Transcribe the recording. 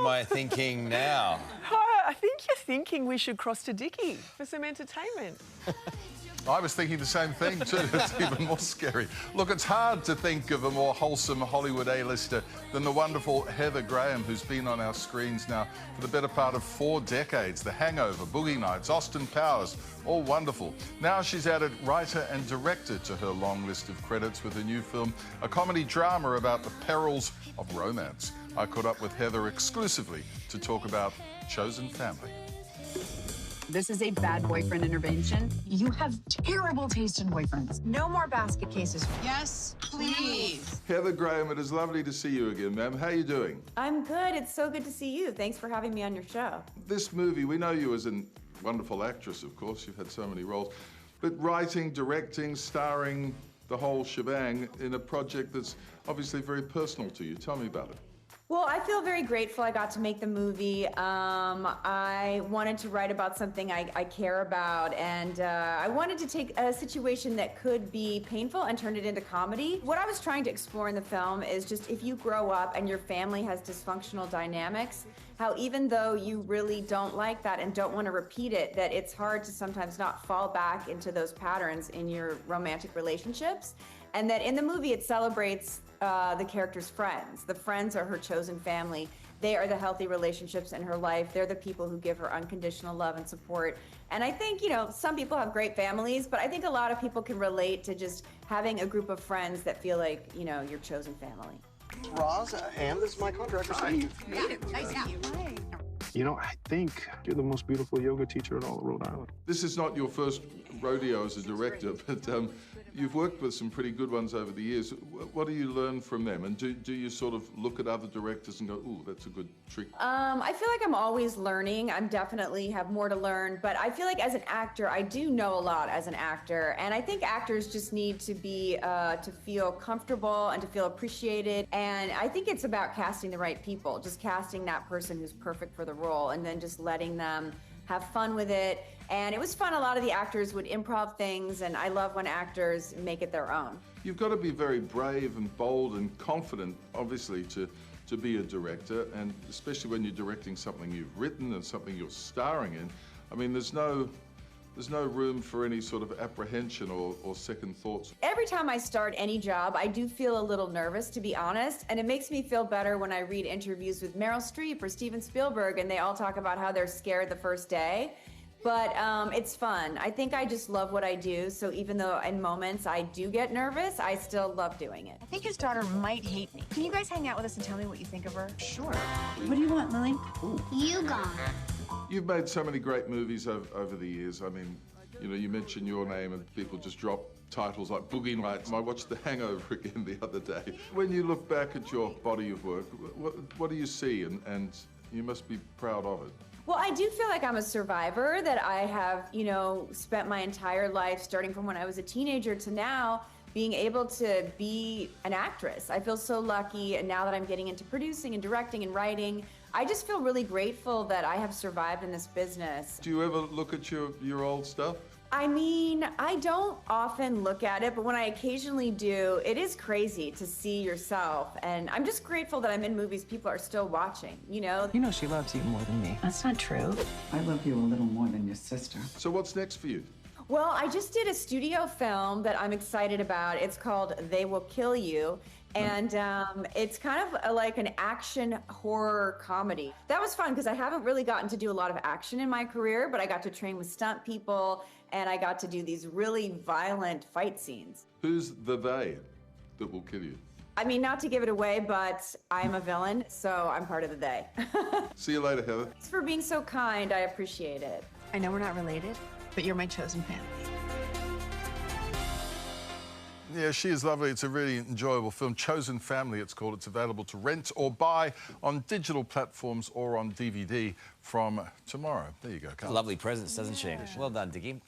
am I thinking now? I think you're thinking we should cross to Dickie for some entertainment. I was thinking the same thing too. It's even more scary. Look, it's hard to think of a more wholesome Hollywood A-lister than the wonderful Heather Graham, who's been on our screens now for the better part of 4 decades. The Hangover, Boogie Nights, Austin Powers, all wonderful. Now she's added writer and director to her long list of credits with a new film, a comedy drama about the perils of romance. I caught up with Heather exclusively to talk about Chosen Family. This is a bad boyfriend intervention. You have terrible taste in boyfriends. No more basket cases. Yes, please. Heather Graham, it is lovely to see you again, ma'am. How are you doing? I'm good. It's so good to see you. Thanks for having me on your show. This movie, we know you as a wonderful actress, of course. You've had so many roles. But writing, directing, starring, the whole shebang in a project that's obviously very personal to you. Tell me about it. Well, I feel very grateful I got to make the movie. I wanted to write about something I care about, and I wanted to take a situation that could be painful and turn it into comedy. What I was trying to explore in the film is just if you grow up and your family has dysfunctional dynamics, how even though you really don't like that and don't want to repeat it, that it's hard to sometimes not fall back into those patterns in your romantic relationships. And that in the movie it celebrates the character's friends. The friends are her chosen family. They are the healthy relationships in her life. They're the people who give her unconditional love and support. And I think, you know, some people have great families, but I think a lot of people can relate to just having a group of friends that feel like, you know, your chosen family. Roz, and this is my contractor, Steve. You know, I think you're the most beautiful yoga teacher in all of Rhode Island. This is not your first rodeo as a director, but you've worked with some pretty good ones over the years. What do you learn from them? And do you sort of look at other directors and go, ooh, that's a good trick? I feel like I'm always learning. I'm definitely have more to learn, but I feel like as an actor, I do know a lot as an actor. And I think actors just need to be, to feel comfortable and to feel appreciated. And I think it's about casting the right people, just casting that person who's perfect for the role and then just letting them have fun with it. And it was fun. A lot of the actors would improv things, and I love when actors make it their own. You've got to be very brave and bold and confident, obviously, to be a director, and especially when you're directing something you've written and something you're starring in. I mean, there's no room for any sort of apprehension or second thoughts. Every time I start any job, I do feel a little nervous, to be honest, and it makes me feel better when I read interviews with Meryl Streep or Steven Spielberg, and they all talk about how they're scared the first day. But it's fun. I think I just love what I do, so even though in moments I do get nervous, I still love doing it. I think his daughter might hate me. Can you guys hang out with us and tell me what you think of her? Sure. What do you want, Lily? You gone. You've made so many great movies over the years. I mean, you know, you mention your name and people just drop titles like Boogie Nights. I watched The Hangover again the other day. When you look back at your body of work, what do you see? And you must be proud of it. Well, I do feel like I'm a survivor, that I have, you know, spent my entire life, starting from when I was a teenager to now, being able to be an actress. I feel so lucky, and now that I'm getting into producing and directing and writing, I just feel really grateful that I have survived in this business. Do you ever look at your old stuff? I mean, I don't often look at it, but when I occasionally do, it is crazy to see yourself. And I'm just grateful that I'm in movies people are still watching, you know? You know she loves you more than me. That's not true. I love you a little more than your sister. So what's next for you? Well, I just did a studio film that I'm excited about. It's called They Will Kill You. And it's kind of like an action horror comedy. That was fun because I haven't really gotten to do a lot of action in my career, but I got to train with stunt people and I got to do these really violent fight scenes. Who's the they that will kill you? I mean, not to give it away, but I'm a villain, so I'm part of the they. See you later, Heather. Thanks for being so kind. I appreciate it. I know we're not related, but you're my chosen family. Yeah, she is lovely. It's a really enjoyable film. Chosen Family, it's called. It's available to rent or buy on digital platforms or on DVD from tomorrow. There you go, Carl. Lovely presence, doesn't she? Well done, Dickie.